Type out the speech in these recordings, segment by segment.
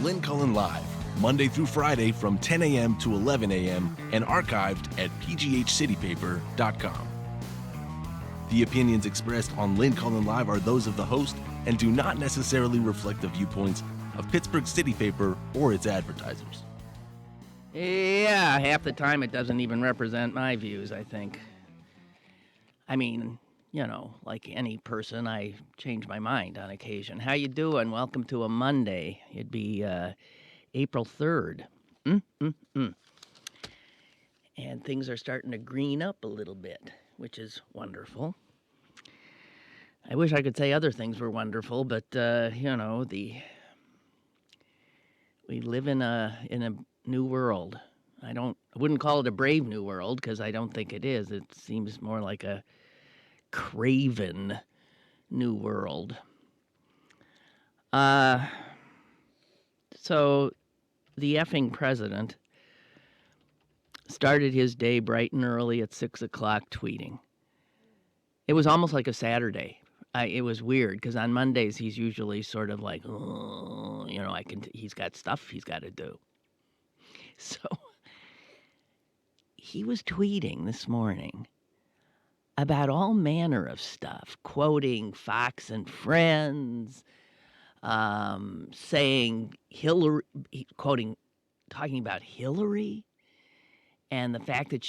Lynn Cullen Live, Monday through Friday from 10 a.m. to 11 a.m. and archived at pghcitypaper.com. The opinions expressed on Lynn Cullen Live are those of the host and do not necessarily reflect the viewpoints of Pittsburgh City Paper or its advertisers. Yeah, half the time it doesn't even represent my views, I think. I mean, you know, like any person, I change my mind on occasion. How you doing? Welcome to a Monday. It'd be April 3rd. And things are starting to green up a little bit, which is wonderful. I wish I could say other things were wonderful, but, you know, we live in a new world. I wouldn't call it a brave new world because I don't think it is. It seems more like a craven new world. So the effing president started his day bright and early at 6 o'clock tweeting. It was almost like a Saturday. It was weird because on Mondays he's usually sort of like, oh, you know, he's got stuff he's got to do. So he was tweeting this morning about all manner of stuff, quoting Fox and Friends, saying Hillary, talking about Hillary and the fact that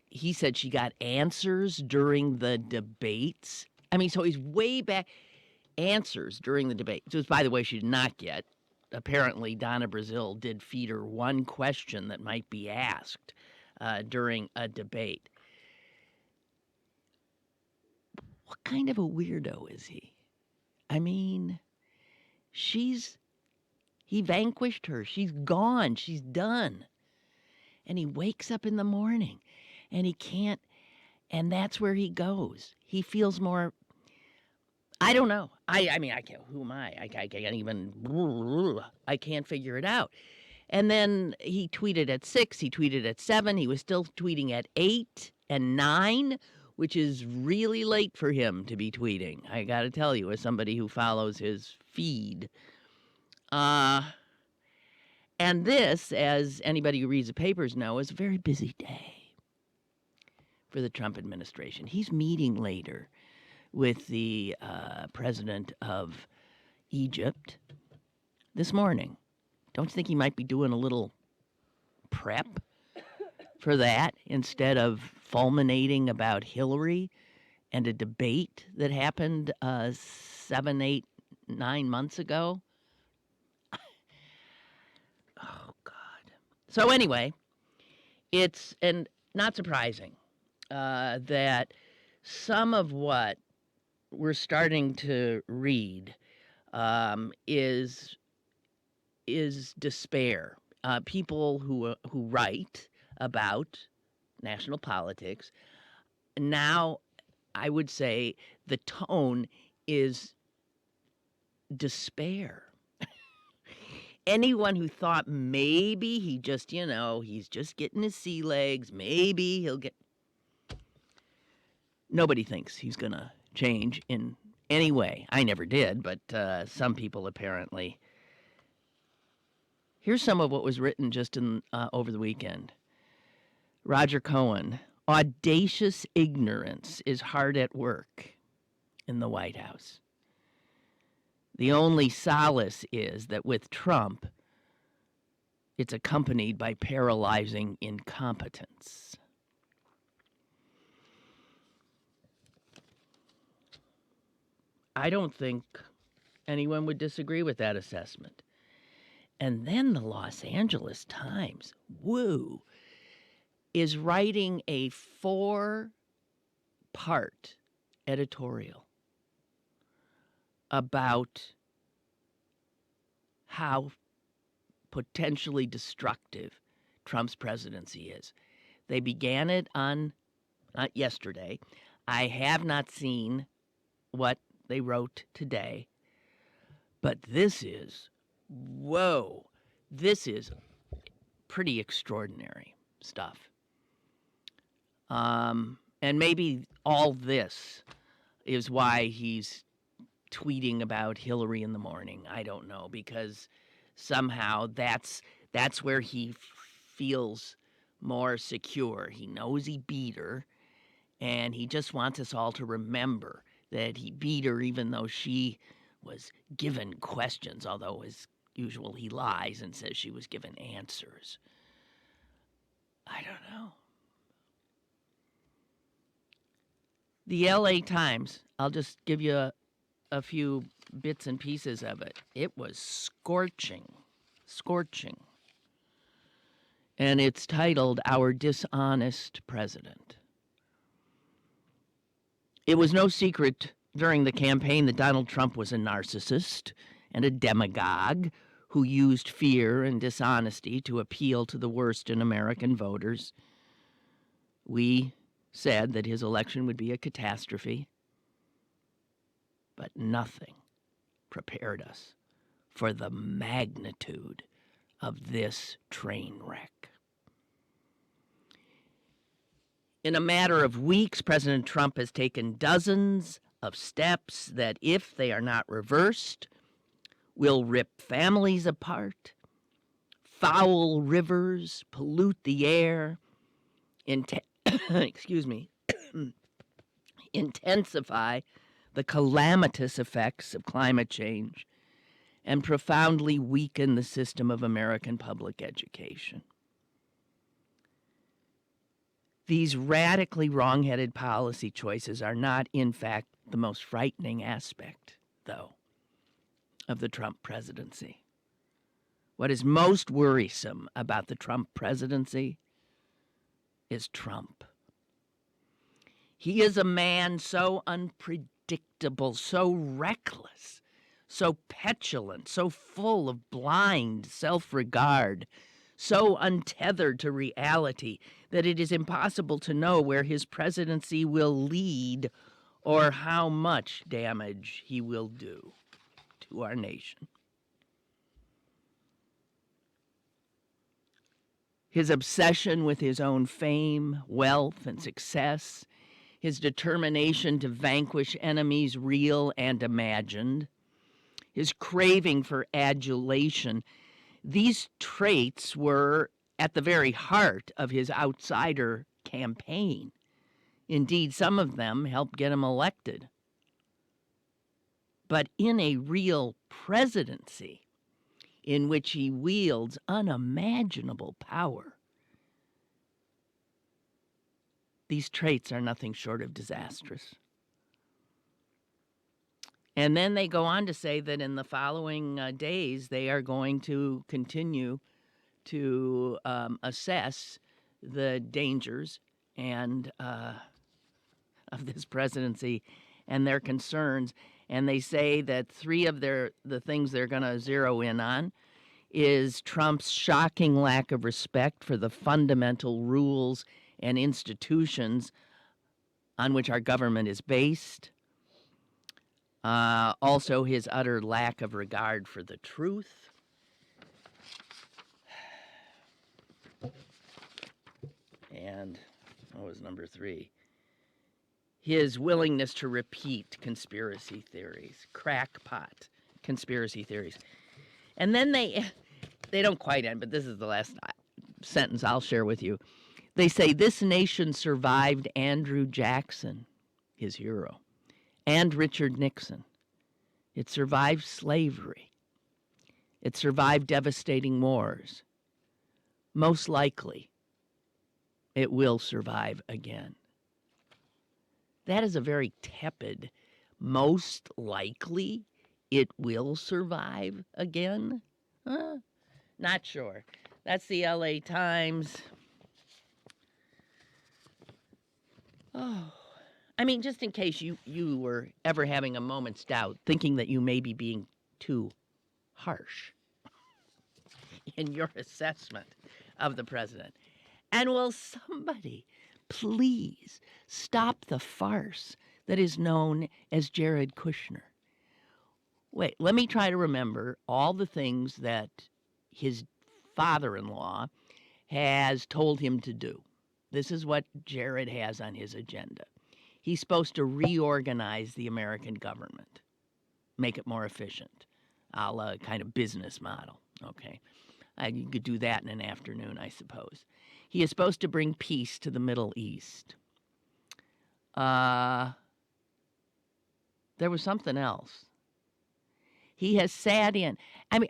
he said she got answers during the debates. I mean, so he's way back. Answers during the debate. Which, by the way, she did not get. Apparently, Donna Brazile did feed her one question that might be asked during a debate. What kind of a weirdo is he? I mean, he vanquished her. She's gone. She's done. And he wakes up in the morning and he can't, and that's where he goes. He feels more, I don't know. I mean, I can't, who am I? I can't even, I can't figure it out. And then he tweeted at 6, he tweeted at 7, he was still tweeting at 8 and 9, which is really late for him to be tweeting. I got to tell you, as somebody who follows his feed. And this, as anybody who reads the papers know, is a very busy day for the Trump administration. He's meeting later with the president of Egypt this morning. Don't you think he might be doing a little prep for that instead of fulminating about Hillary and a debate that happened 7, 8, 9 months ago? Oh, God. So anyway, it's not surprising that some of what we're starting to read is despair. People who write about national politics now, I would say, the tone is despair. Anyone who thought maybe he just, he's just getting his sea legs, maybe he'll get. Nobody thinks he's going to change in any way. I never did, but some people apparently. Here's some of what was written just over the weekend. Roger Cohen, audacious ignorance is hard at work in the White House. The only solace is that with Trump, it's accompanied by paralyzing incompetence. I don't think anyone would disagree with that assessment. And then the Los Angeles Times, is writing a 4-part editorial about how potentially destructive Trump's presidency is. They began it on yesterday. I have not seen what they wrote today, but this is pretty extraordinary stuff. And maybe all this is why he's tweeting about Hillary in the morning. I don't know, because somehow that's where he feels more secure. He knows he beat her, and he just wants us all to remember that he beat her even though she was given questions, although as usual he lies and says she was given answers. I don't know. The LA Times, I'll just give you a few bits and pieces of it. It was scorching. And it's titled, Our Dishonest President. It was no secret during the campaign that Donald Trump was a narcissist and a demagogue who used fear and dishonesty to appeal to the worst in American voters. We said that his election would be a catastrophe, but nothing prepared us for the magnitude of this train wreck. In a matter of weeks, President Trump has taken dozens of steps that, if they are not reversed, will rip families apart, foul rivers, pollute the air, intensify the calamitous effects of climate change, and profoundly weaken the system of American public education. These radically wrong-headed policy choices are not, in fact, the most frightening aspect, though, of the Trump presidency. What is most worrisome about the Trump presidency is Trump. He is a man so unpredictable, so reckless, so petulant, so full of blind self-regard, so untethered to reality that it is impossible to know where his presidency will lead or how much damage he will do to our nation. His obsession with his own fame, wealth, and success, his determination to vanquish enemies real and imagined, his craving for adulation, these traits were at the very heart of his outsider campaign. Indeed, some of them helped get him elected. But in a real presidency, in which he wields unimaginable power, these traits are nothing short of disastrous. And then they go on to say that in the following days, they are going to continue to assess the dangers and of this presidency and their concerns. And they say that three of the things they're going to zero in on is Trump's shocking lack of respect for the fundamental rules and institutions on which our government is based. Also, his utter lack of regard for the truth. And what was number 3? His willingness to repeat conspiracy theories, crackpot conspiracy theories. And then they don't quite end, but this is the last sentence I'll share with you. They say this nation survived Andrew Jackson, his hero, and Richard Nixon. It survived slavery. It survived devastating wars. Most likely, it will survive again. That is a very tepid, most likely it will survive again? Not sure. That's the LA Times. Oh, I mean, just in case you were ever having a moment's doubt, thinking that you may be being too harsh in your assessment of the president. And will somebody please stop the farce that is known as Jared Kushner? Wait, let me try to remember all the things that his father-in-law has told him to do. This is what Jared has on his agenda. He's supposed to reorganize the American government. make it more efficient, a la kind of business model. Okay, you could do that in an afternoon, I suppose. He is supposed to bring peace to the Middle East. There was something else. He has sat in. I mean,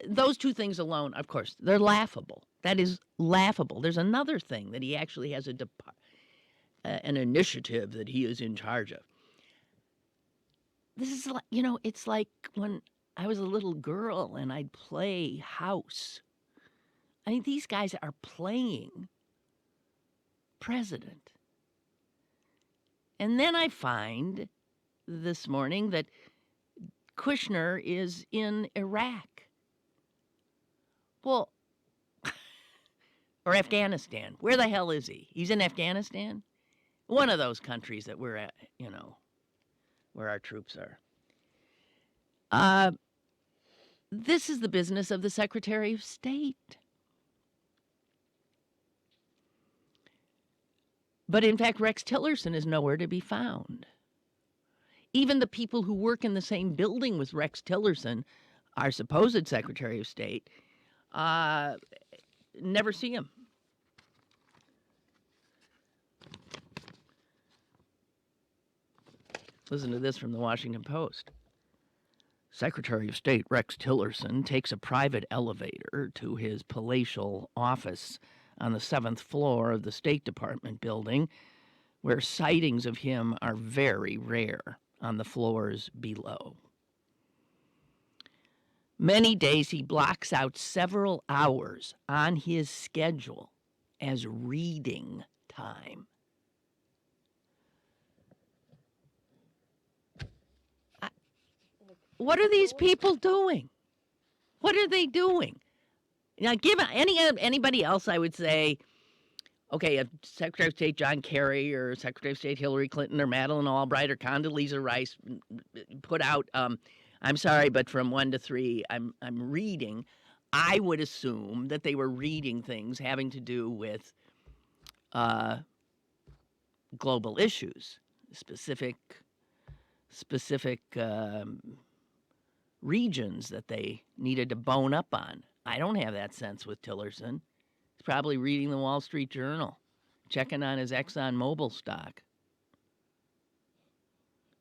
those two things alone, of course, they're laughable. That is laughable. There's another thing that he actually has an initiative that he is in charge of. This is like, it's like when I was a little girl and I'd play house. I mean, these guys are playing president. And then I find this morning that Kushner is in Iraq. Well, or Afghanistan. Where the hell is he? He's in Afghanistan? One of those countries that we're at, where our troops are. This is the business of the Secretary of State. But in fact, Rex Tillerson is nowhere to be found. Even the people who work in the same building with Rex Tillerson, our supposed Secretary of State, never see him. Listen to this from the Washington Post. Secretary of State Rex Tillerson takes a private elevator to his palatial office on the 7th floor of the State Department building, where sightings of him are very rare on the floors below. Many days he blocks out several hours on his schedule as reading time. What are these people doing? What are they doing? Now, given anybody else, I would say, okay, if Secretary of State John Kerry or Secretary of State Hillary Clinton or Madeleine Albright or Condoleezza Rice put out, I'm sorry, but from 1 to 3, I'm reading, I would assume that they were reading things having to do with global issues, specific regions that they needed to bone up on. I don't have that sense with Tillerson. He's probably reading the Wall Street Journal, checking on his ExxonMobil stock.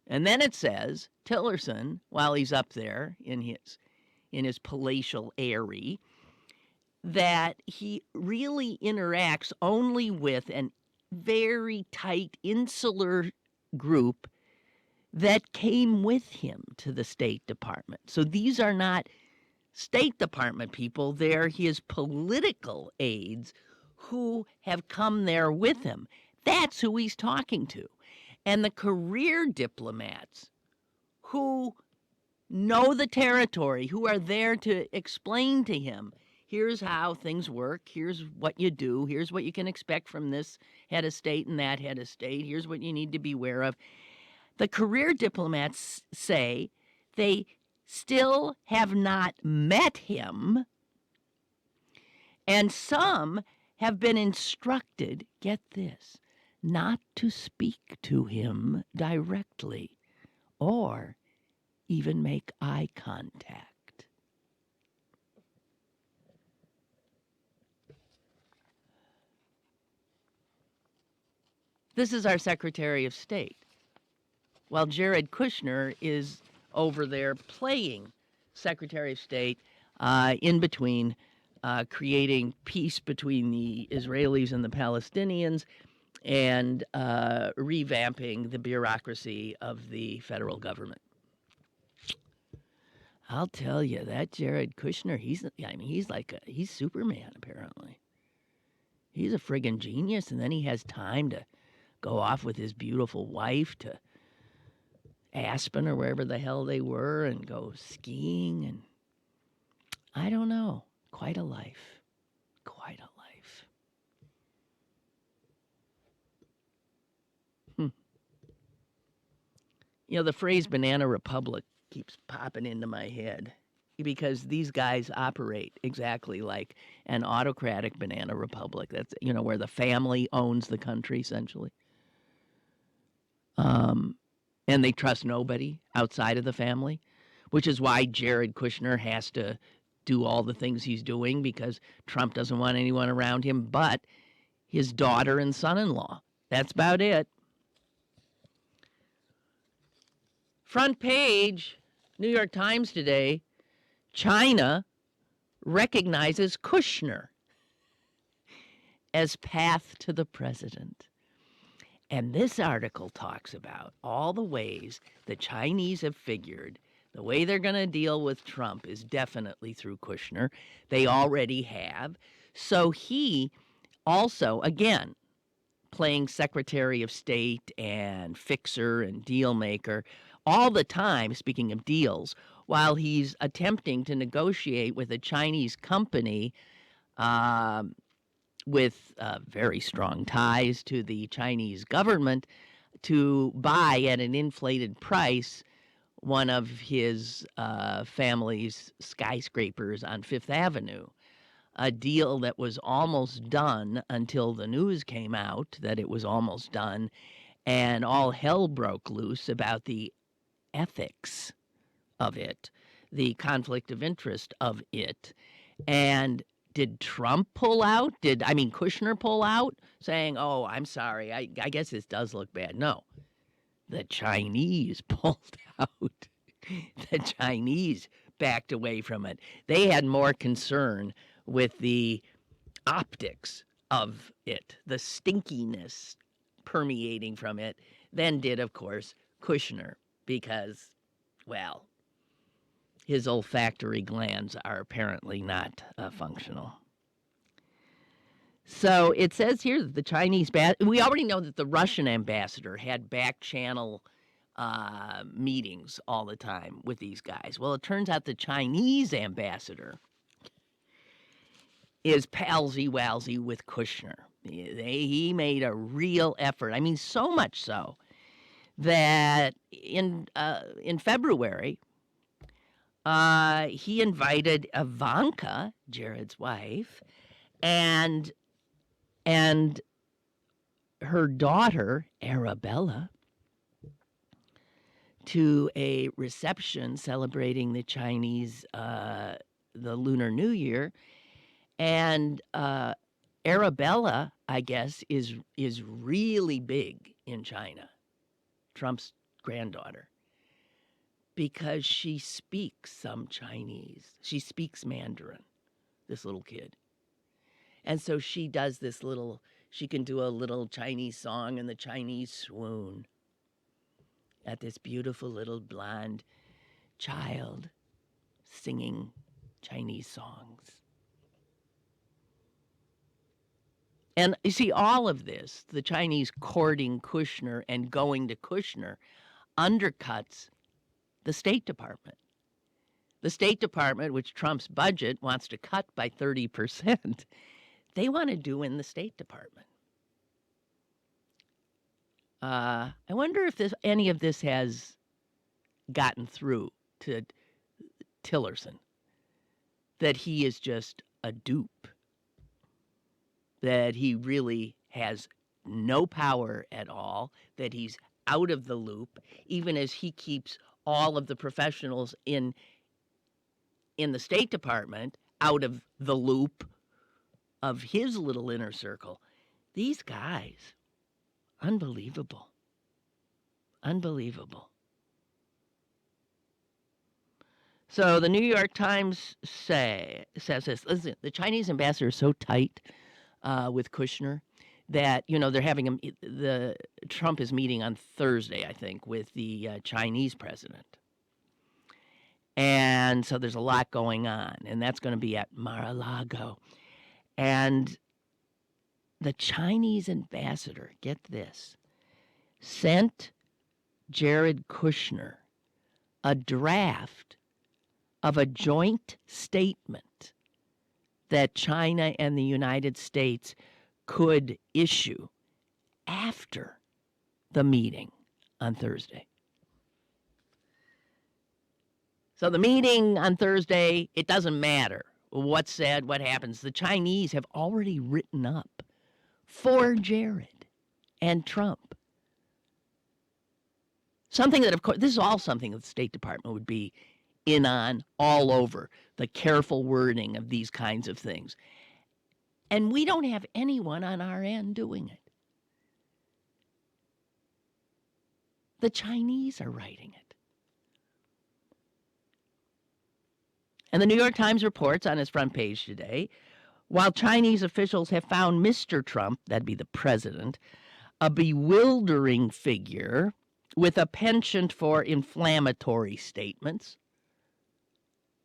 And then it says Tillerson, while he's up there in his palatial eyrie, that he really interacts only with a very tight insular group that came with him to the State Department. So these are not State Department people, they're his political aides who have come there with him. That's who he's talking to. And the career diplomats who know the territory, who are there to explain to him, here's how things work, here's what you do, here's what you can expect from this head of state and that head of state, here's what you need to be aware of. The career diplomats say they still have not met him, and some have been instructed, get this, not to speak to him directly or even make eye contact. This is our Secretary of State. While Jared Kushner is over there playing Secretary of State in between creating peace between the Israelis and the Palestinians and revamping the bureaucracy of the federal government. I'll tell you, that Jared Kushner, he's Superman, apparently. He's a friggin' genius, and then he has time to go off with his beautiful wife to Aspen or wherever the hell they were and go skiing, and I don't know. Quite a life. Quite a life. The phrase banana republic keeps popping into my head because these guys operate exactly like an autocratic banana republic. That's, where the family owns the country, essentially. and they trust nobody outside of the family, which is why Jared Kushner has to do all the things he's doing because Trump doesn't want anyone around him but his daughter and son-in-law. That's about it. Front page, New York Times today, China recognizes Kushner as path to the president. And this article talks about all the ways the Chinese have figured the way they're going to deal with Trump is definitely through Kushner. They already have. So he also, again, playing Secretary of State and fixer and deal maker all the time, speaking of deals, while he's attempting to negotiate with a Chinese company with very strong ties to the Chinese government to buy at an inflated price one of his family's skyscrapers on Fifth Avenue. A deal that was almost done until the news came out that it was almost done, and all hell broke loose about the ethics of it, the conflict of interest of it. And did Trump pull out? Kushner pull out saying, oh, I'm sorry, I guess this does look bad? No, the Chinese pulled out. The Chinese backed away from it. They had more concern with the optics of it, the stinkiness permeating from it, than did, of course, Kushner, because, well, his olfactory glands are apparently not functional. So it says here that the Chinese, we already know that the Russian ambassador had back channel meetings all the time with these guys. Well, it turns out the Chinese ambassador is palsy-walsy with Kushner. He made a real effort. I mean, so much so that in February, he invited Ivanka, Jared's wife, and her daughter, Arabella, to a reception celebrating the Chinese, the Lunar New Year. And Arabella, I guess, is really big in China, Trump's granddaughter, because she speaks some Chinese. She speaks Mandarin, this little kid. And so she does this little, she can do a little Chinese song in the Chinese swoon at this beautiful little blonde child singing Chinese songs. And you see, all of this, the Chinese courting Kushner and going to Kushner, undercuts the State Department. The State Department, which Trump's budget wants to cut by 30%, they want to do in the State Department. I wonder if any of this has gotten through to Tillerson, that he is just a dupe, that he really has no power at all, that he's out of the loop, even as he keeps all of the professionals in the State Department out of the loop of his little inner circle. These guys, unbelievable. Unbelievable. So the New York Times says this. Listen, the Chinese ambassador is so tight with Kushner that, they're having Trump is meeting on Thursday, I think, with the Chinese president. And so there's a lot going on, and that's going to be at Mar-a-Lago. And the Chinese ambassador, get this, sent Jared Kushner a draft of a joint statement that China and the United States could issue after the meeting on Thursday. So the meeting on Thursday, it doesn't matter what's said, what happens. The Chinese have already written up for Jared and Trump Something that, of course, this is all something that the State Department would be in on all over, the careful wording of these kinds of things. And we don't have anyone on our end doing it. The Chinese are writing it. And the New York Times reports on its front page today, while Chinese officials have found Mr. Trump, that'd be the president, a bewildering figure with a penchant for inflammatory statements.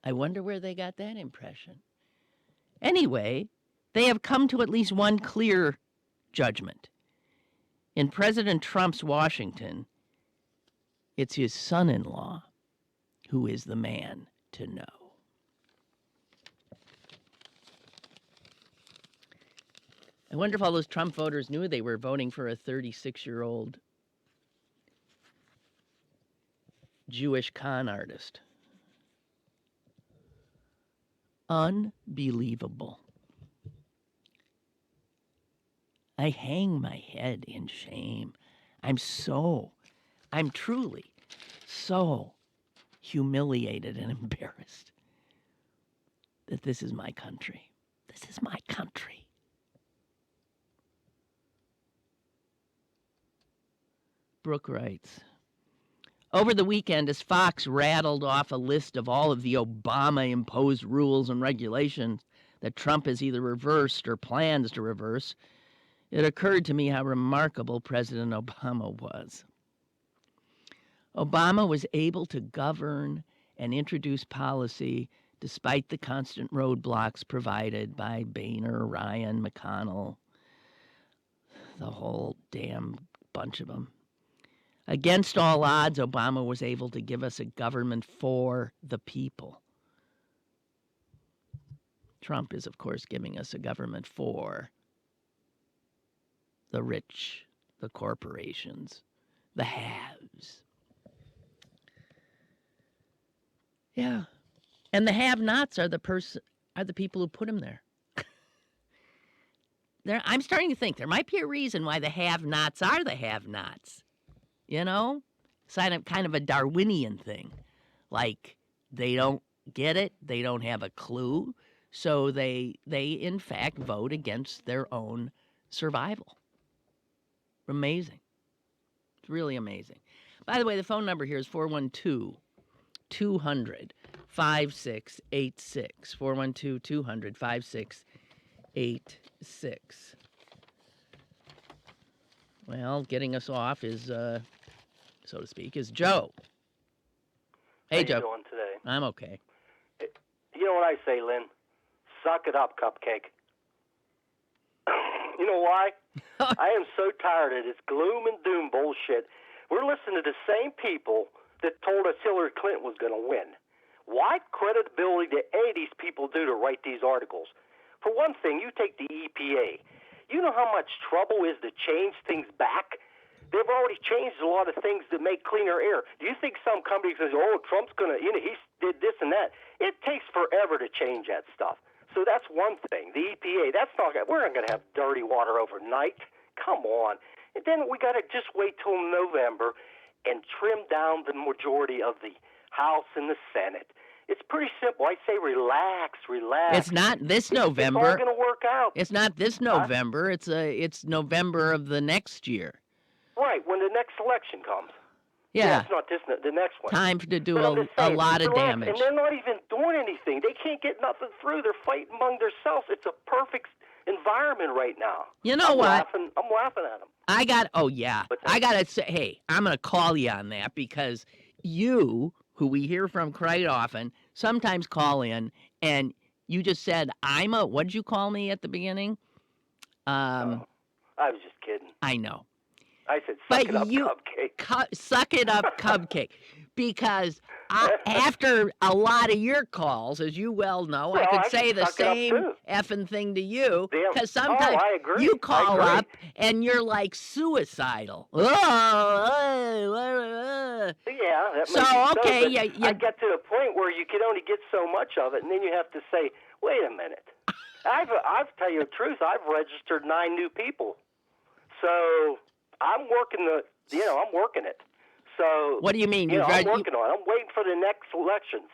I wonder where they got that impression. Anyway, they have come to at least one clear judgment. In President Trump's Washington, it's his son-in-law who is the man to know. I wonder if all those Trump voters knew they were voting for a 36-year-old Jewish con artist. Unbelievable. I hang my head in shame. I'm truly so humiliated and embarrassed that this is my country. This is my country. Brooke writes, over the weekend, as Fox rattled off a list of all of the Obama-imposed rules and regulations that Trump has either reversed or plans to reverse, it occurred to me how remarkable President Obama was. Obama was able to govern and introduce policy despite the constant roadblocks provided by Boehner, Ryan, McConnell, the whole damn bunch of them. Against all odds, Obama was able to give us a government for the people. Trump is, of course, giving us a government for the rich, the corporations, the haves. Yeah. And the have-nots are the people who put them there. I'm starting to think there might be a reason why the have-nots are the have-nots. You know? It's kind of a Darwinian thing. Like, they don't get it, they don't have a clue, so they in fact vote against their own survival. Amazing. It's really amazing. By the way, the phone number here is 412-200-5686. 412-200-5686. Well, getting us off is, so to speak, is Joe. Hey, Joe. How you doing today? I'm okay. You know what I say, Lynn? Suck it up, cupcake. You know why? I am so tired of this gloom and doom bullshit. We're listening to the same people that told us Hillary Clinton was going to win. What credibility did any of these people do to write these articles? For one thing, you take the EPA. You know how much trouble is to change things back? They've already changed a lot of things to make cleaner air. Do you think some company says, oh, Trump's going to, he did this and that? It takes forever to change that stuff. So that's one thing. The EPA, we're not going to have dirty water overnight. Come on. And then we got to just wait till November and trim down the majority of the House and the Senate. It's pretty simple. I say relax. It's not this November. It's all going to work out. It's not this November. It's November of the next year. Right, when the next election comes. Yeah. It's not the next one. Time to do a lot of damage. And they're not even doing anything. They can't get nothing through. They're fighting among themselves. It's a perfect environment right now. You know what? I'm laughing at them. I got to say, hey, I'm going to call you on that because you, who we hear from quite often, sometimes call in and you just said, what did you call me at the beginning? I was just kidding. I know. I said, suck it up, cupcake. Suck it up, cupcake. Because after a lot of your calls, as you well know, I could say the same effing thing to you. Because sometimes you call up and you're like suicidal. Yeah, that so okay, I get to the point where you can only get so much of it, and then you have to say, wait a minute. I've tell you the truth. I've registered 9 new people, so I'm working I'm working it. So What do you mean? I'm working on it. I'm waiting for the next elections.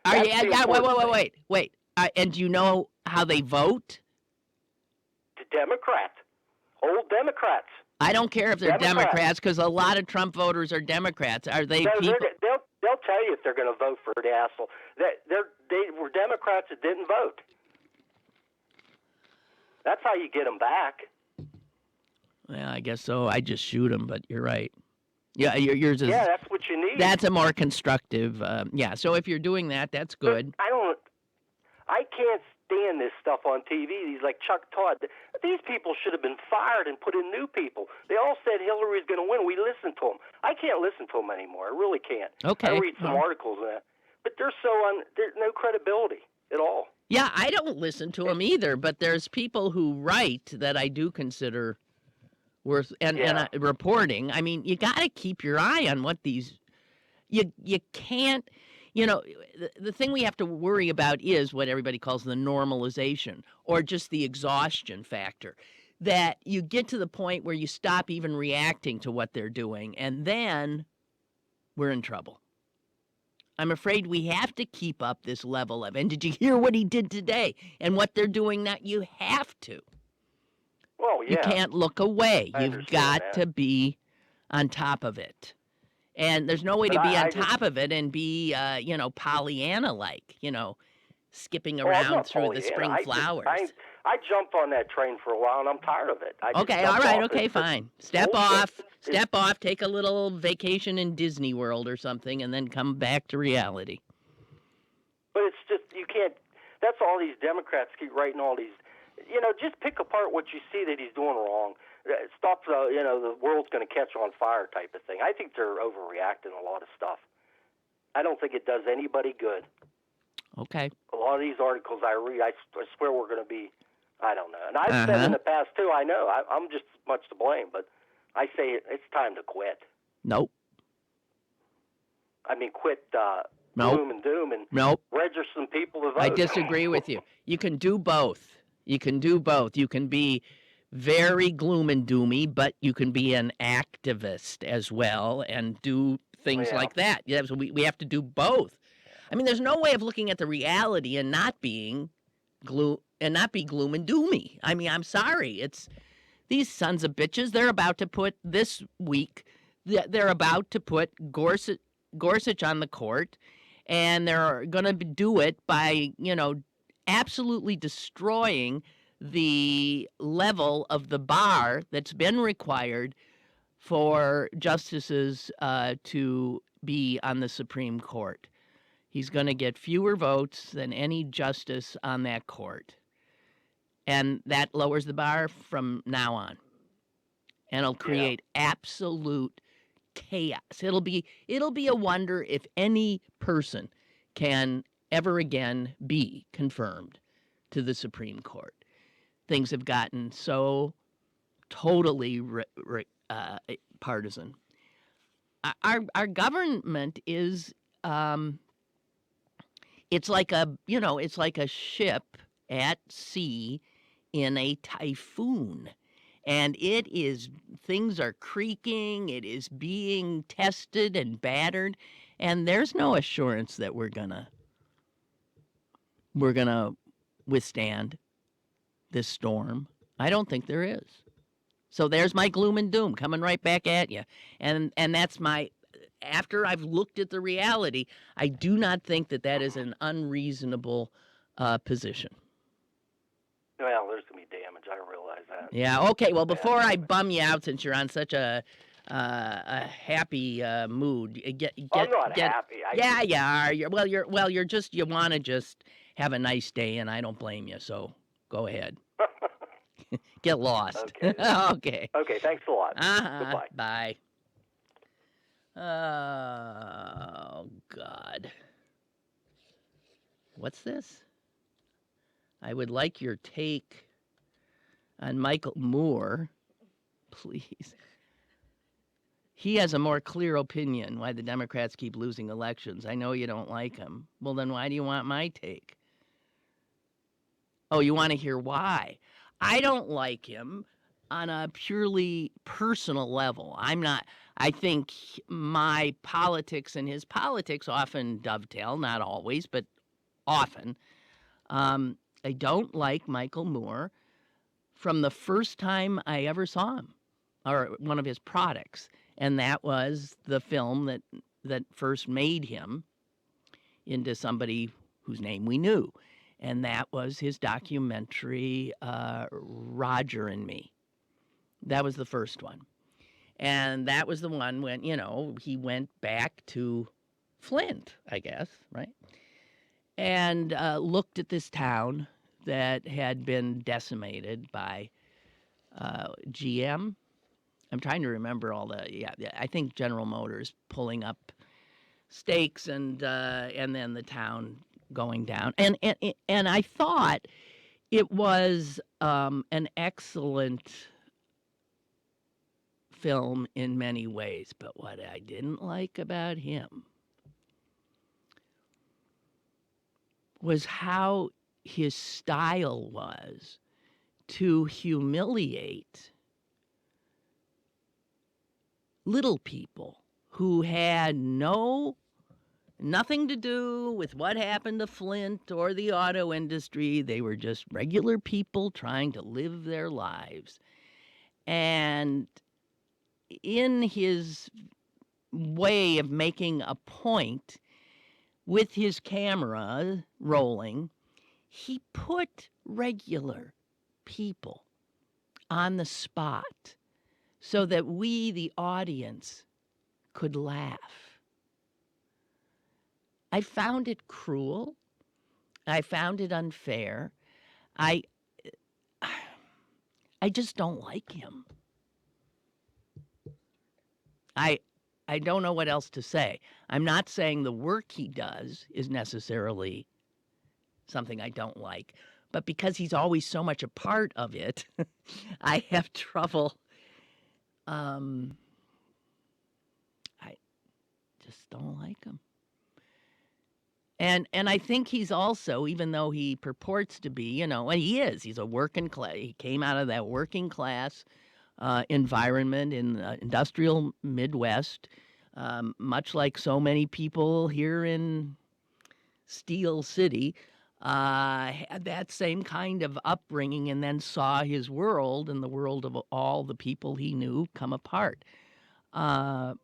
Are you? That's the important thing. Wait. And do you know how they vote? The Democrats, old Democrats. I don't care if they're Democrats, because a lot of Trump voters are Democrats. Are they people? They'll tell you if they're going to vote for the asshole. They were Democrats that didn't vote. That's how you get them back. Well, I guess so. I just shoot them, but you're right. Yeah, yours is. Yeah, that's what you need. That's a more constructive. Yeah. So if you're doing that, that's good. I can't stand this stuff on TV. These like Chuck Todd. These people should have been fired and put in new people. They all said Hillary's going to win. We listened to them. I can't listen to them anymore. I really can't. Okay. I read some articles on that, but there's no credibility at all. Yeah, I don't listen to them either. But there's people who write that I do consider worth and reporting. I mean, you got to keep your eye on what these. You can't. You know, the thing we have to worry about is what everybody calls the normalization, or just the exhaustion factor, that you get to the point where you stop even reacting to what they're doing, and then we're in trouble. I'm afraid we have to keep up this level of, and did you hear what he did today and what they're doing now? You have to. Well, yeah. You can't look away. You've got to be on top of it. And there's no way to be on top of it and be, Pollyanna-like, skipping around through the spring flowers. I jumped on that train for a while, and I'm tired of it. Okay, all right, okay, fine. Step off, take a little vacation in Disney World or something, and then come back to reality. But it's just, you can't, that's all these Democrats keep writing all these, just pick apart what you see that he's doing wrong. Stop the world's going to catch on fire type of thing. I think they're overreacting a lot of stuff. I don't think it does anybody good. Okay. A lot of these articles I read, I swear we're going to be, I don't know. And I've said in the past, too, I know, I'm just as much to blame, but I say it's time to quit. Nope. I mean, quit gloom and doom and register some people to vote. I disagree with you. You can do both. You can be very gloom and doomy, but you can be an activist as well and do things like that. Yeah, so we have to do both. I mean, there's no way of looking at the reality and not being gloom and doomy. I mean, I'm sorry. It's these sons of bitches. They're about to put this week. They're about to put Gorsuch on the court, and they're going to do it by absolutely destroying the level of the bar that's been required for justices to be on the Supreme Court. He's going to get fewer votes than any justice on that court. And that lowers the bar from now on. And it'll create absolute chaos. It'll be a wonder if any person can ever again be confirmed to the Supreme Court. Things have gotten so totally partisan. Our government is it's like a ship at sea in a typhoon, and things are creaking. It is being tested and battered, and there's no assurance that we're gonna withstand this storm. I don't think there is. So there's my gloom and doom coming right back at you. And that's after I've looked at the reality, I do not think that is an unreasonable position. Well, there's going to be damage. I realize that. Yeah, okay. Well, before I bum you out, since you're on such a happy mood, I'm not happy. Yeah, you are. You want to just have a nice day, and I don't blame you. So go ahead. Get lost. Okay. Okay. Okay, thanks a lot. Goodbye. Bye. Oh, God. What's this? I would like your take on Michael Moore, please. He has a more clear opinion why the Democrats keep losing elections. I know you don't like him. Well, then why do you want my take? Oh, you want to hear why? I don't like him on a purely personal level. I I think my politics and his politics often dovetail, not always, but often. I don't like Michael Moore from the first time I ever saw him, or one of his products, and that was the film that first made him into somebody whose name we knew, and that was his documentary Roger and Me. That was the first one. And that was the one when, he went back to Flint, I guess, right? And looked at this town that had been decimated by GM. I'm trying to remember all I think General Motors pulling up stakes and then the town going down. And I thought it was an excellent film in many ways, but what I didn't like about him was how his style was to humiliate little people who had nothing to do with what happened to Flint or the auto industry. They were just regular people trying to live their lives. And in his way of making a point with his camera rolling, he put regular people on the spot so that we, the audience, could laugh. I found it cruel. I found it unfair. I just don't like him. I don't know what else to say. I'm not saying the work he does is necessarily something I don't like, but because he's always so much a part of it, I have trouble. I just don't like him. And I think he's also, even though he purports to be, and he is, he's a working class. He came out of that working class environment in the industrial Midwest, much like so many people here in Steel City, had that same kind of upbringing and then saw his world and the world of all the people he knew come apart. But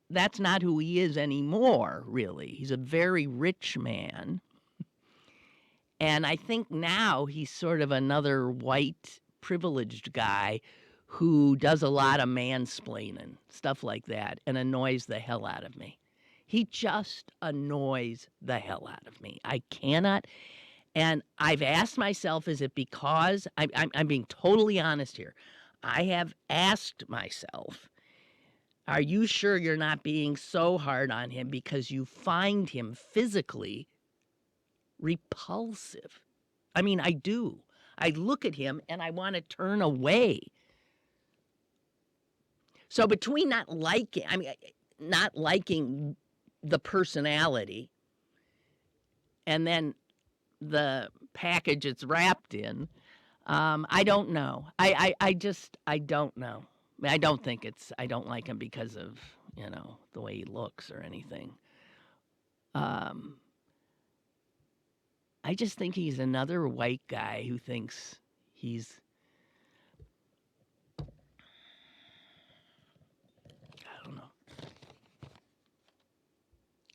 that's not who he is anymore, really. He's a very rich man. And I think now he's sort of another white privileged guy who does a lot of mansplaining, stuff like that, and annoys the hell out of me. He just annoys the hell out of me. I cannot. And I've asked myself, is it because, I'm being totally honest here. I have asked myself, are you sure you're not being so hard on him because you find him physically repulsive? I mean, I do. I look at him and I want to turn away. So between not liking the personality and then the package it's wrapped in, I don't know. I don't know. I don't like him because of, the way he looks or anything. I just think he's another white guy who thinks he's, I don't know.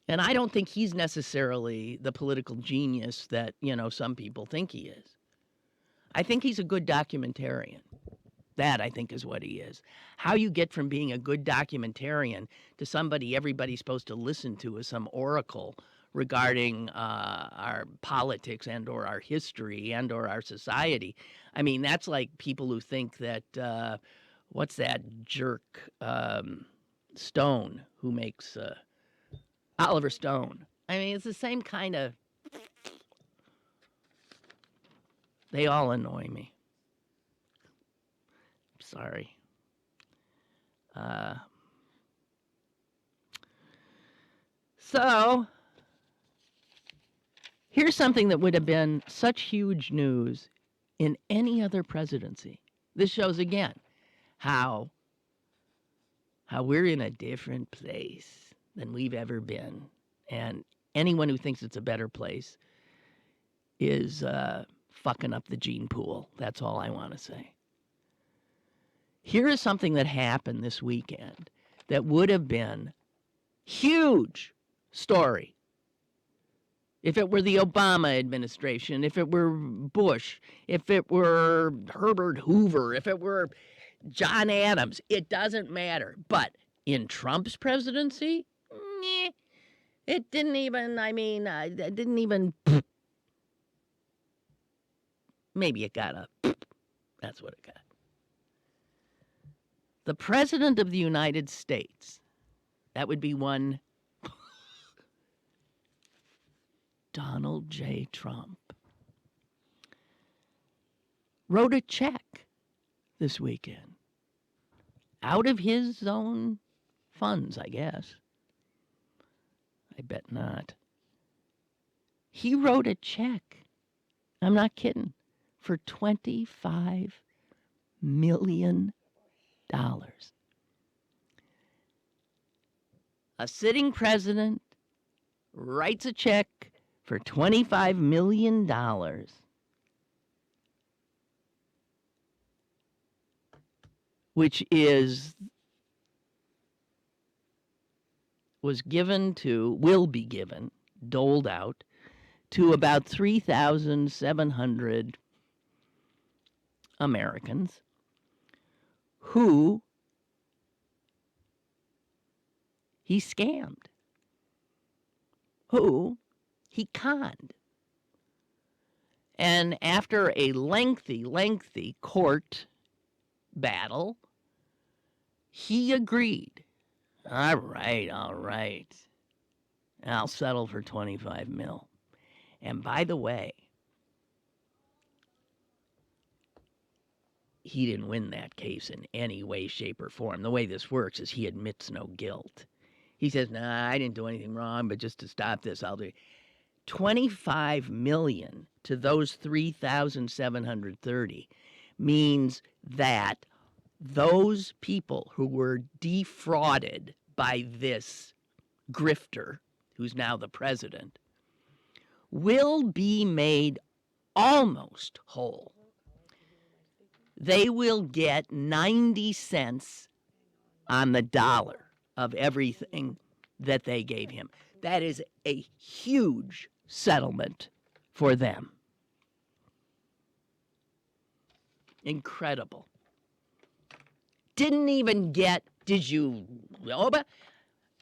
And I don't think he's necessarily the political genius that, some people think he is. I think he's a good documentarian. That, I think, is what he is. How you get from being a good documentarian to somebody everybody's supposed to listen to as some oracle regarding our politics and or our history and or our society. I mean, that's like people who think that, what's that jerk, Stone, who makes Oliver Stone. I mean, it's the same kind of, they all annoy me. Sorry. So, here's something that would have been such huge news in any other presidency. This shows again how how we're in a different place than we've ever been. And anyone who thinks it's a better place is fucking up the gene pool. That's all I want to say. Here is something that happened this weekend that would have been huge story if it were the Obama administration, if it were Bush, if it were Herbert Hoover, if it were John Adams. It doesn't matter. But in Trump's presidency, it didn't even, it didn't even, maybe it got a, that's what it got. The President of the United States, that would be one Donald J. Trump, wrote a check this weekend out of his own funds, I guess. I bet not. He wrote a check, I'm not kidding, for $25 million. A sitting president writes a check for $25 million, which will be given, doled out, to about 3,700 Americans who he scammed, who he conned. And after a lengthy court battle, he agreed. All right. I'll settle for 25 mil. And by the way, he didn't win that case in any way, shape, or form. The way this works is he admits no guilt. He says, nah, I didn't do anything wrong, but just to stop this, I'll do it. $25 million to those 3,730 means that those people who were defrauded by this grifter, who's now the president, will be made almost whole. They will get 90 cents on the dollar of everything that they gave him. That is a huge settlement for them. Incredible. Didn't even get, did you know about?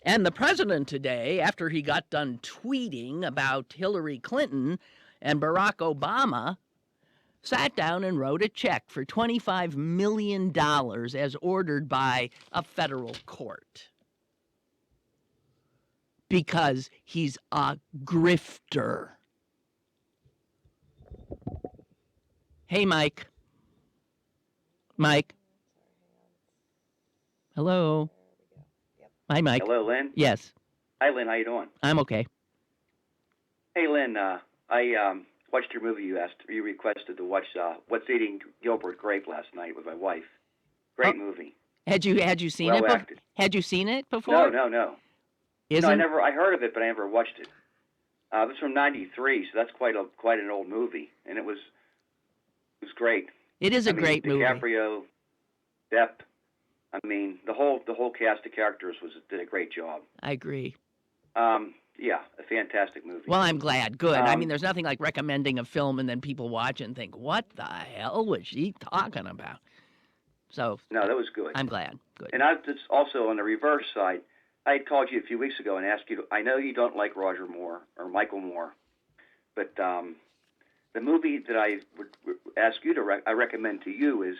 And the president today, after he got done tweeting about Hillary Clinton and Barack Obama, sat down and wrote a check for $25 million as ordered by a federal court. Because he's a grifter. Hey, Mike. Mike. Hello. Hi, Mike. Hello, Lynn. Yes. Hi, Lynn. How you doing? I'm okay. Hey, Lynn. I watched your movie. You requested to watch What's Eating Gilbert Grape last night with my wife. Great movie. Had you seen well it? Acted. Had you seen it before? No. No, I heard of it, but I never watched it. It was from '93, so that's quite an old movie, and it was great. It is a great movie. DiCaprio, Depp. I mean, the whole cast of characters did a great job. I agree. Yeah, a fantastic movie. Well, I'm glad. Good. I mean, there's nothing like recommending a film and then people watch it and think, what the hell was she talking about? So no, that was good. I'm glad. Good. And just also on the reverse side, I had called you a few weeks ago and asked you I know you don't like Roger Moore or Michael Moore, but the movie that I would ask you to I recommend to you is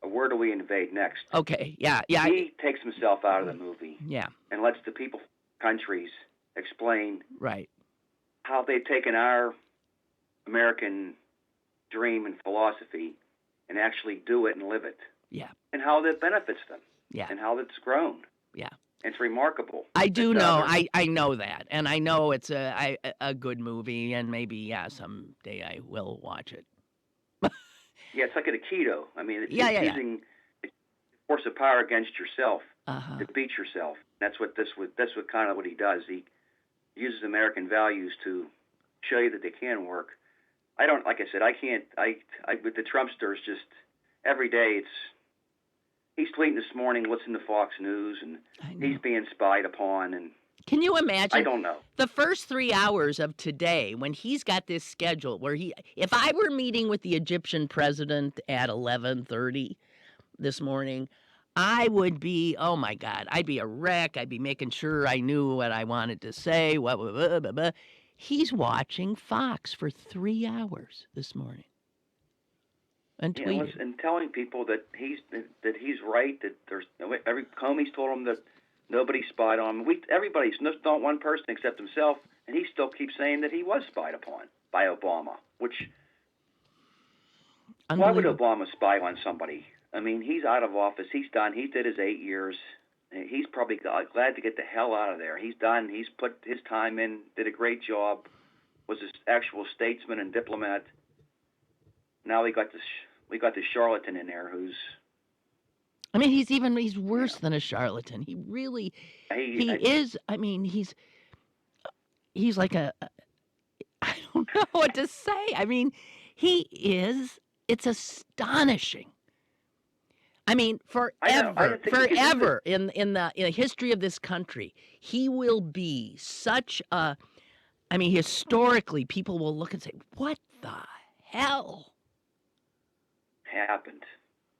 Where Do We Invade Next? Okay, yeah. He takes himself out of the movie. Yeah. And lets the people, countries, explain right how they've taken our American dream and philosophy and actually do it and live it. Yeah. And how that benefits them. Yeah. And how it's grown. Yeah. It's remarkable. I do know. I know that, and I know it's a good movie, and maybe someday I will watch it. Yeah, it's like an Aikido. I mean, it's using force of power against yourself. to beat yourself. That's what kind of what he does. He uses American values to show you that they can work. I don't, like I said, I can't. I with the Trumpsters, just every day he's tweeting this morning, listen to Fox News, and he's being spied upon. And can you imagine? I don't know. The first 3 hours of today, when he's got this schedule where if I were meeting with the Egyptian president at 11:30 this morning, I would be, oh my God, I'd be a wreck. I'd be making sure I knew what I wanted to say. Blah, blah, blah, blah, blah. He's watching Fox for 3 hours this morning. And tweeting. And telling people that he's right, that there's Comey's told him that nobody spied on him. Everybody's not one person except himself, and he still keeps saying that he was spied upon by Obama. Which why would Obama spy on somebody? I mean, he's out of office. He's done. He did his 8 years. He's probably glad to get the hell out of there. He's done. He's put his time in. Did a great job. Was an actual statesman and diplomat. Now we got this charlatan in there who's. I mean, he's worse than a charlatan. He really, he is. I mean, he's like I don't know what to say. I mean, he is. It's astonishing. I mean, forever in the history of this country, he will be such a. I mean, historically, people will look and say, "What the hell happened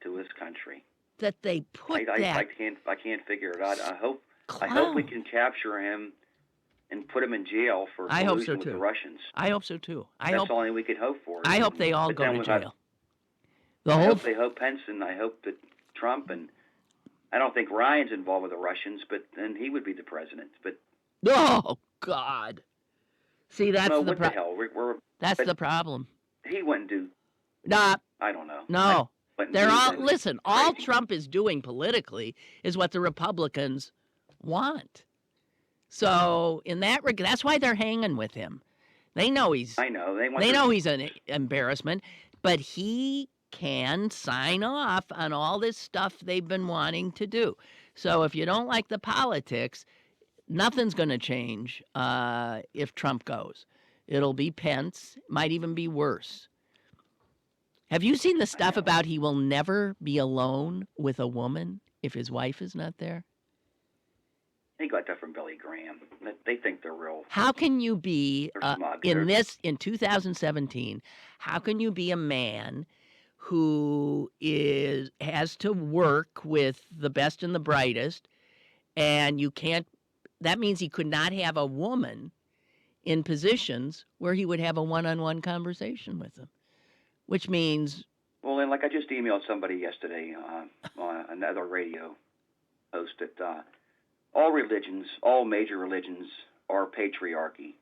to this country that they put that?" I can't figure it out. I hope we can capture him and put him in jail for collusion with the Russians. I hope so too. That's the only we could hope for. I hope they all go to jail. I hope Pence, and I hope that Trump, and I don't think Ryan's involved with the Russians, but then he would be the president. But oh God, see that's the problem. That's the problem. He wouldn't do. Nah, I don't know. No, they're all listen. All Trump is doing politically is what the Republicans want. So in that regard, that's why they're hanging with him. They know he's. I know they know he's an embarrassment, but he can sign off on all this stuff they've been wanting to do. So if you don't like the politics, nothing's going to change if Trump goes. It'll be Pence, might even be worse. Have you seen the stuff about he will never be alone with a woman if his wife is not there? He got that from Billy Graham. They think they're real. How can you be in 2017? How can you be a man who has to work with the best and the brightest, and you can't? That means he could not have a woman in positions where he would have a one-on-one conversation with them, which means. Well, and like I just emailed somebody yesterday on another radio host that. All religions, all major religions, are patriarchy.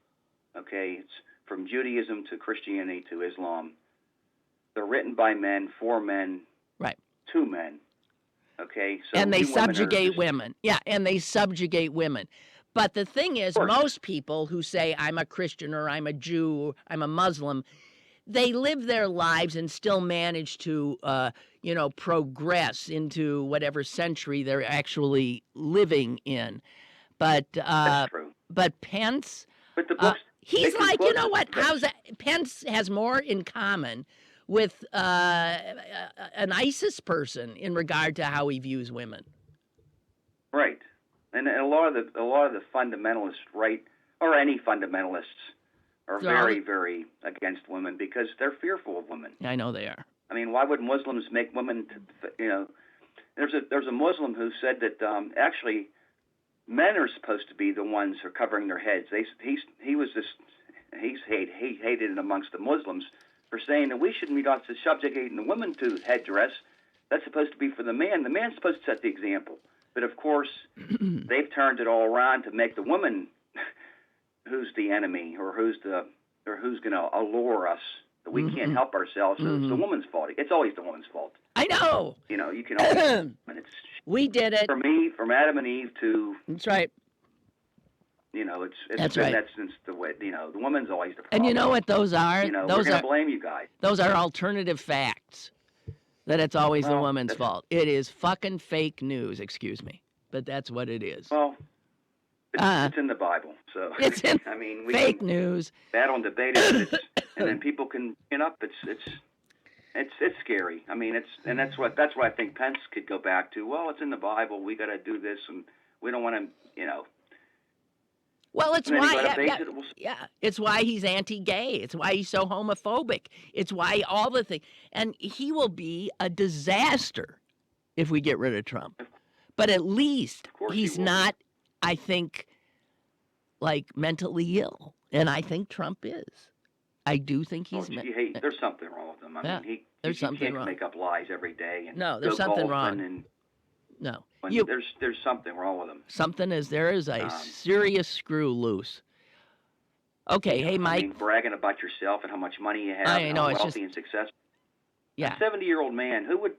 Okay, it's from Judaism to Christianity to Islam. They're written by men, for men, right? To men. Okay, so and they subjugate women. Yeah, and they subjugate women. But the thing is, most people who say I'm a Christian or I'm a Jew or I'm a Muslim, they live their lives and still manage to, progress into whatever century they're actually living in. But that's true. But Pence, but the books, he's like, you know what? How's that? Pence has more in common with an ISIS person in regard to how he views women. Right, and a lot of the fundamentalists, right, or any fundamentalists, are very, very against women because they're fearful of women. I know they are. I mean, why would Muslims make women? There's a Muslim who said that actually men are supposed to be the ones who are covering their heads. He hated it amongst the Muslims for saying that we shouldn't be subjugating the women to headdress. That's supposed to be for the man. The man's supposed to set the example. But of course, they've turned it all around to make the woman who's the enemy or who's going to allure us that we can't help ourselves. So it's the woman's fault. It's always the woman's fault. I know. You can always. And we did it. For me, from Adam and Eve to. That's right. It's that's been right. that since the way. The woman's always the problem. And you know what those are? Those we're going to blame you guys. Those are alternative facts. That it's always the woman's fault. It is fucking fake news. Excuse me. but that's what it is. Well, it's in the Bible, so It's in I mean, we fake can news. battle and debate it, and then people can up. It's scary. I mean, that's what I think Pence could go back to. Well, it's in the Bible. We got to do this, and we don't want to, Well, it's and then why, it's why he's anti-gay. It's why he's so homophobic. It's why all the things. And he will be a disaster if we get rid of Trump. But at least he's not, I think, like mentally ill. And I think Trump is. I do think he's. There's something wrong with him. I mean, he can't make up lies every day. And no, there's something wrong. There's something wrong with him. There is a serious screw loose. Okay, hey Mike. I mean, bragging about yourself and how much money you have, and how wealthy and successful. Yeah. A 70-year-old man, who would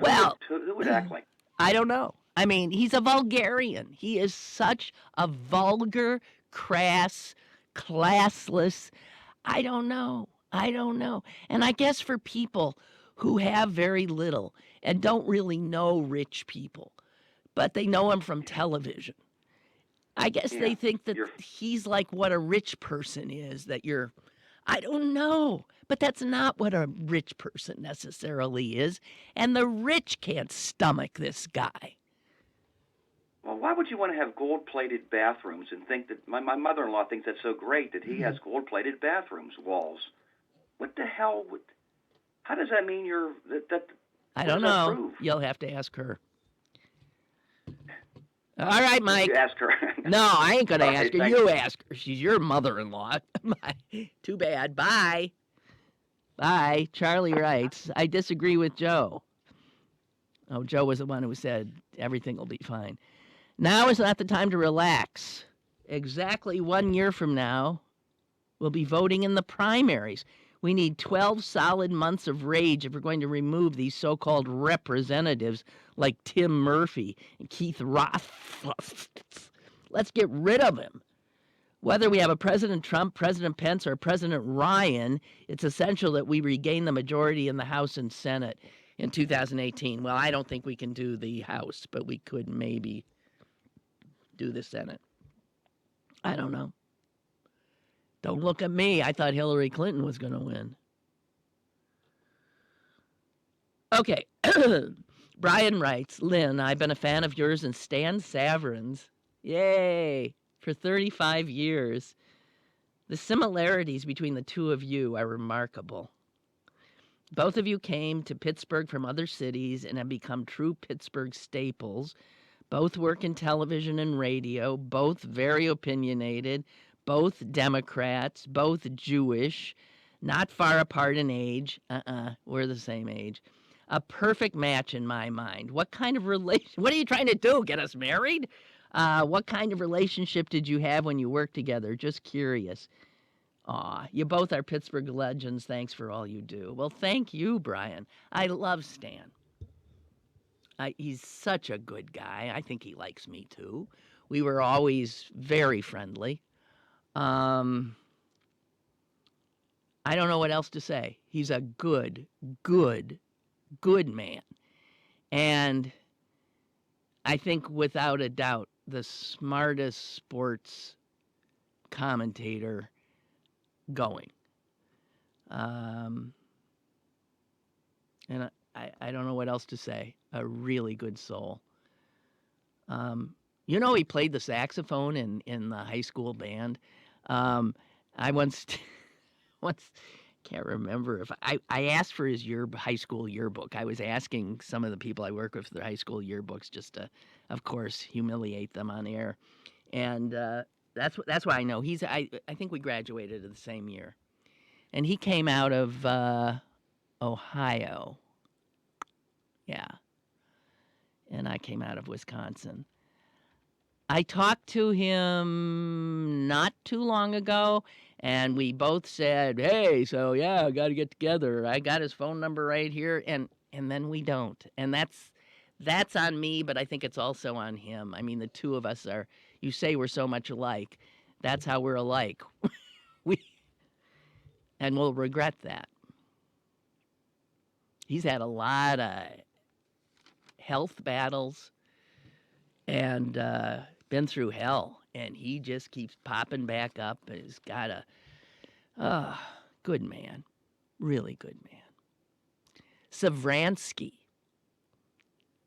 act like? I don't know. I mean, he's a vulgarian. He is such a vulgar, crass, classless. I don't know. And I guess for people who have very little and don't really know rich people, but they know him from television, I guess they think that he's like what a rich person is, I don't know. But that's not what a rich person necessarily is. And the rich can't stomach this guy. Well, why would you want to have gold-plated bathrooms and think that my mother-in-law thinks that's so great that he has gold-plated bathrooms, walls? What the hell? How does that mean you're that? I don't know. Prove? You'll have to ask her. All right, Mike. You ask her. No, I ain't going to ask her. You ask her. She's your mother-in-law. Too bad. Bye. Bye. Charlie writes, I disagree with Joe. Oh, Joe was the one who said everything will be fine. Now is not the time to relax. Exactly 1 year from now, we'll be voting in the primaries. We need 12 solid months of rage if we're going to remove these so-called representatives like Tim Murphy and Keith Roth. Let's get rid of him. Whether we have a President Trump, President Pence, or President Ryan, it's essential that we regain the majority in the House and Senate in 2018. Well, I don't think we can do the House, but we could maybe do the Senate. I don't know. Don't look at me. I thought Hillary Clinton was going to win. Okay. Brian writes, Lynn, I've been a fan of yours and Stan Saverin's. Yay! For 35 years. The similarities between the two of you are remarkable. Both of you came to Pittsburgh from other cities and have become true Pittsburgh staples. Both work in television and radio, both very opinionated, both Democrats, both Jewish, not far apart in age. We're the same age. A perfect match in my mind. What kind of what are you trying to do? Get us married? What kind of relationship did you have when you worked together? Just curious. Aw, you both are Pittsburgh legends. Thanks for all you do. Well, thank you, Brian. I love Stan. He's such a good guy. I think he likes me, too. We were always very friendly. I don't know what else to say. He's a good man. And I think without a doubt, the smartest sports commentator going. And I don't know what else to say. A really good soul. He played the saxophone in the high school band. I once can't remember if I asked for his high school yearbook. I was asking some of the people I work with for their high school yearbooks just to, of course, humiliate them on air. And that's why I know I think we graduated in the same year. And he came out of Ohio. Yeah. And I came out of Wisconsin. I talked to him not too long ago, and we both said, hey, so yeah, I got to get together. I got his phone number right here, and then we don't. And that's on me, but I think it's also on him. I mean, the two of us you say we're so much alike. That's how we're alike. And we'll regret that. He's had a lot of health battles, and been through hell, and he just keeps popping back up. He's got a good man, really good man. Savransky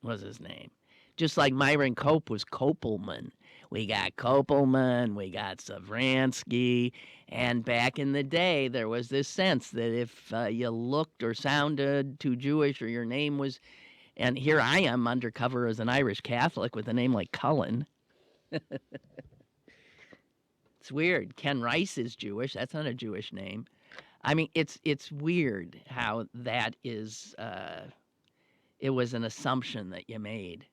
was his name. Just like Myron Cope was Kopelman. We got Kopelman, we got Savransky, and back in the day, there was this sense that if you looked or sounded too Jewish or your name was, and here I am undercover as an Irish Catholic with a name like Cullen. It's weird. Ken Rice is Jewish. That's not a Jewish name. I mean, it's weird how that is. It was an assumption that you made.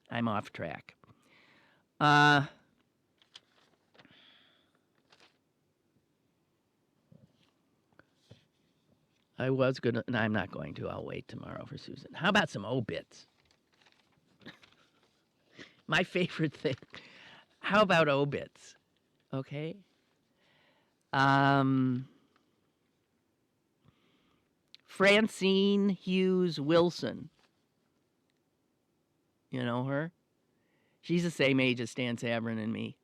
I'm off track. I was gonna. No, I'm not going to. I'll wait tomorrow for Susan. How about some obits? My favorite thing. How about obits? Okay. Francine Hughes Wilson. You know her? She's the same age as Stan Savran and me.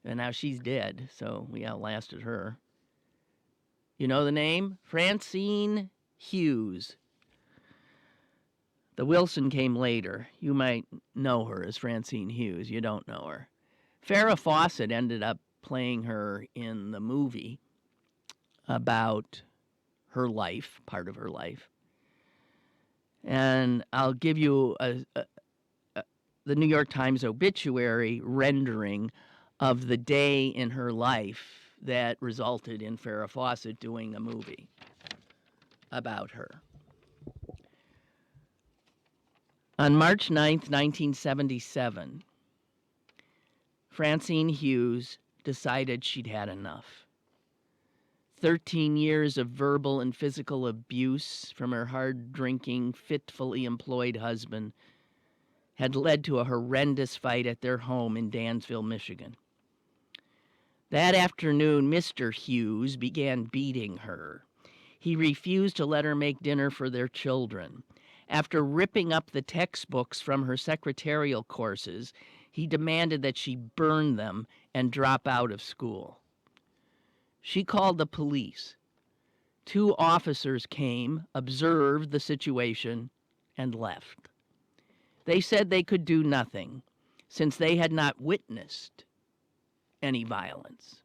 And now she's dead, so we outlasted her. You know the name? Francine Hughes. The Wilson came later. You might know her as Francine Hughes. You don't know her. Farrah Fawcett ended up playing her in the movie about her life, part of her life. And I'll give you the New York Times obituary rendering of the day in her life that resulted in Farrah Fawcett doing a movie about her. On March 9th, 1977, Francine Hughes decided she'd had enough. 13 years of verbal and physical abuse from her hard-drinking, fitfully employed husband had led to a horrendous fight at their home in Dansville, Michigan. That afternoon, Mr. Hughes began beating her. He refused to let her make dinner for their children. After ripping up the textbooks from her secretarial courses, he demanded that she burn them and drop out of school. She called the police. 2 officers came, observed the situation, and left. They said they could do nothing, since they had not witnessed any violence.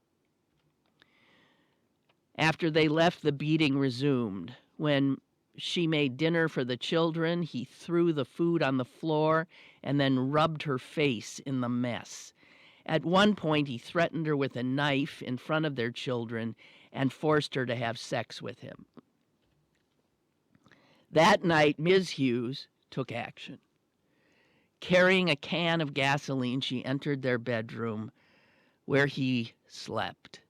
After they left, the beating resumed. When she made dinner for the children, he threw the food on the floor and then rubbed her face in the mess. At one point, he threatened her with a knife in front of their children and forced her to have sex with him. That night, Ms. Hughes took action. Carrying a can of gasoline, she entered their bedroom where he slept.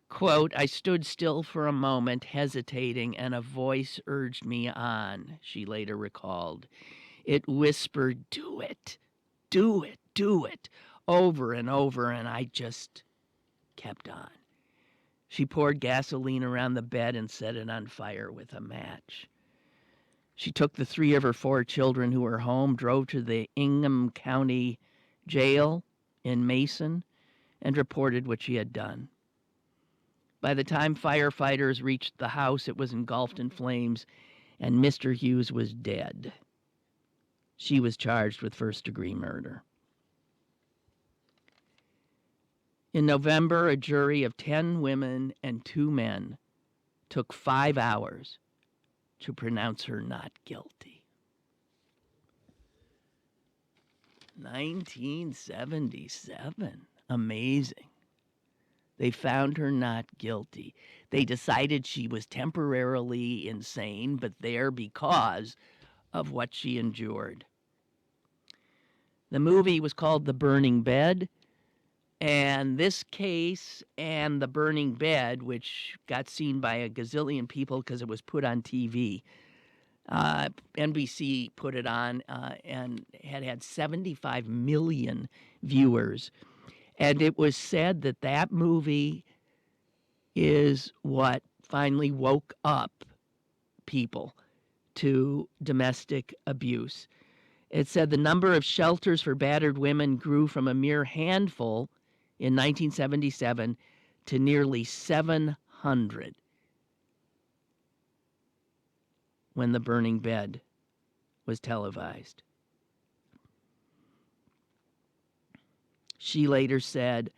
Quote, "I stood still for a moment, hesitating, and a voice urged me on," she later recalled. It whispered, "Do it, do it, do it," over and over, and I just kept on. She poured gasoline around the bed and set it on fire with a match. She took the 3 of her 4 children who were home, drove to the Ingham County Jail in Mason, and reported what she had done. By the time firefighters reached the house, it was engulfed in flames, and Mr. Hughes was dead. She was charged with first-degree murder. In November, a jury of 10 women and 2 men took 5 hours to pronounce her not guilty. 1977. Amazing. They found her not guilty. They decided she was temporarily insane, but there because of what she endured. The movie was called The Burning Bed, and this case and The Burning Bed, which got seen by a gazillion people because it was put on TV, NBC put it on and had 75 million viewers. And it was said that that movie is what finally woke up people to domestic abuse. It said the number of shelters for battered women grew from a mere handful in 1977 to nearly 700 when the burning bed was televised. She later said,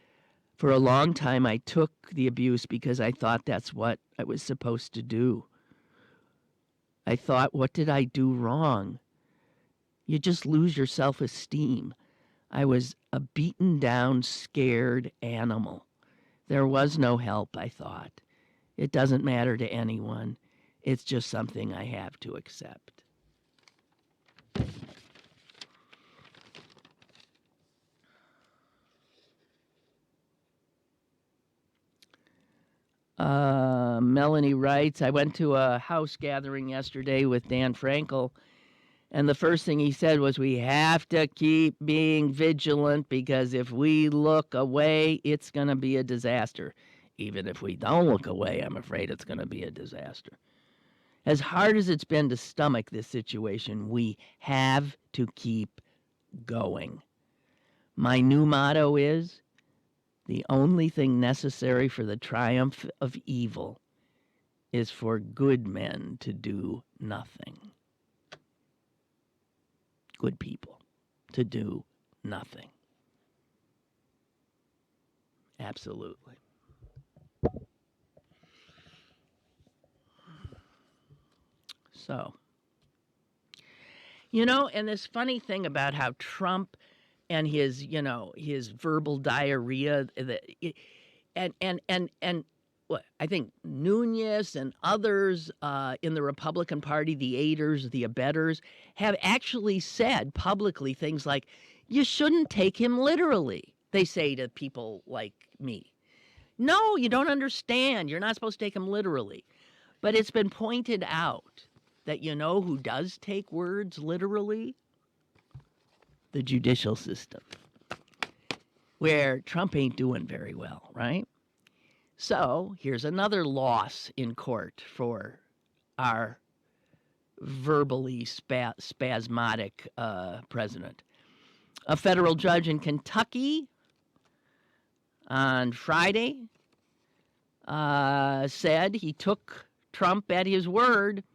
"For a long time I took the abuse because I thought that's what I was supposed to do. I thought, what did I do wrong? You just lose your self-esteem. I was a beaten down, scared animal. There was no help, I thought. It doesn't matter to anyone. It's just something I have to accept." Melanie writes, "I went to a house gathering yesterday with Dan Frankel, and the first thing he said was, we have to keep being vigilant because if we look away, it's going to be a disaster. Even if we don't look away, I'm afraid it's going to be a disaster." As hard as it's been to stomach this situation, we have to keep going. My new motto is, the only thing necessary for the triumph of evil is for good men to do nothing. Good people to do nothing. Absolutely. So, and this funny thing about how Trump and his, his verbal diarrhea, and what I think Nunez and others in the Republican Party, the aiders, the abettors, have actually said publicly things like, you shouldn't take him literally. They say to people like me, no, you don't understand. You're not supposed to take him literally. But it's been pointed out that who does take words literally? The judicial system, where Trump ain't doing very well, right? So here's another loss in court for our verbally spasmodic president. A federal judge in Kentucky on Friday said he took Trump at his word.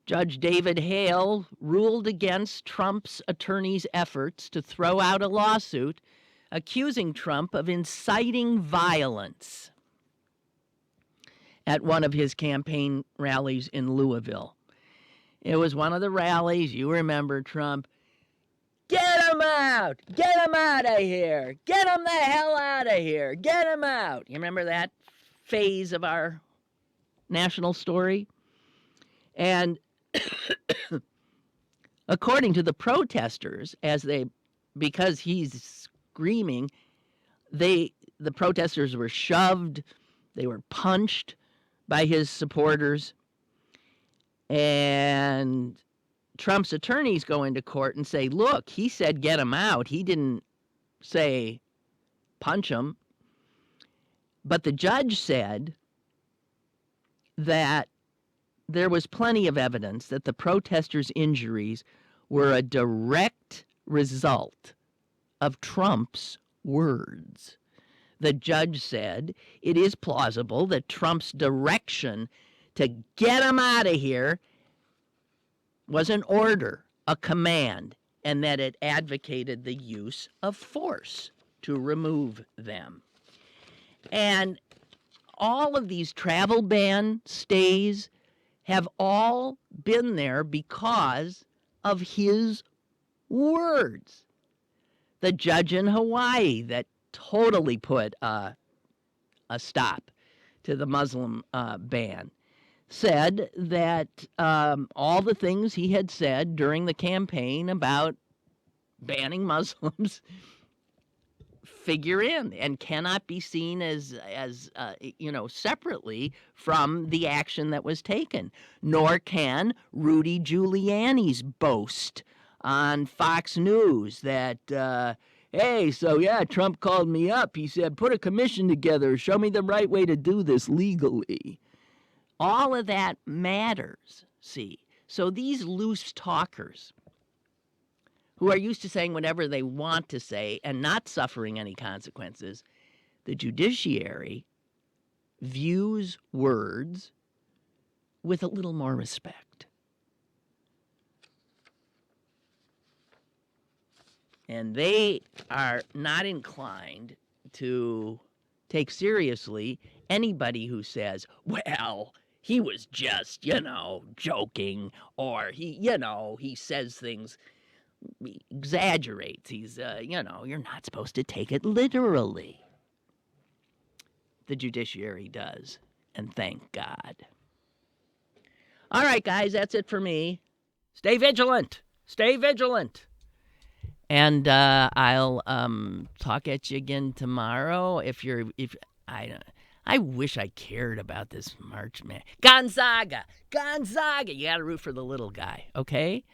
Judge David Hale ruled against Trump's attorney's efforts to throw out a lawsuit accusing Trump of inciting violence at one of his campaign rallies in Louisville. It was one of the rallies, you remember Trump, get him out! Get him out of here! Get him the hell out of here! Get him out! You remember that phase of our national story? And according to the protesters, because he's screaming, the protesters were shoved, they were punched by his supporters, and Trump's attorneys go into court and say, look, he said get him out. He didn't say punch him. But the judge said that there was plenty of evidence that the protesters' injuries were a direct result of Trump's words. The judge said it is plausible that Trump's direction to get him out of here was an order, a command, and that it advocated the use of force to remove them. And all of these travel ban stays have all been there because of his words. The judge in Hawaii that totally put a stop to the Muslim ban said that all the things he had said during the campaign about banning Muslims figure in and cannot be seen as separately from the action that was taken. Nor can Rudy Giuliani's boast on Fox News that, hey, so yeah, Trump called me up. He said, put a commission together. Show me the right way to do this legally. All of that matters, see. So these loose talkers who are used to saying whatever they want to say and not suffering any consequences, the judiciary views words with a little more respect. And they are not inclined to take seriously anybody who says, well, he was just, joking, or he says things, he exaggerates. He's, you're not supposed to take it literally. The judiciary does, and thank God. All right, guys, that's it for me. Stay vigilant. Stay vigilant. And I'll talk at you again tomorrow. I wish I cared about this March man. Gonzaga. You got to root for the little guy, okay?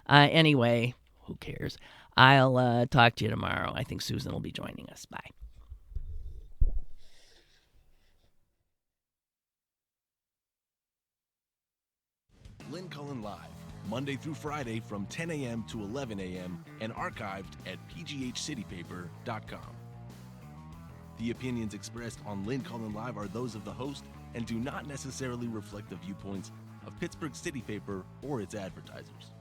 Anyway, who cares? I'll talk to you tomorrow. I think Susan will be joining us. Bye. Lynn Cullen Live, Monday through Friday from 10 a.m. to 11 a.m. and archived at pghcitypaper.com. The opinions expressed on Lynn Cullen Live are those of the host and do not necessarily reflect the viewpoints of Pittsburgh City Paper or its advertisers.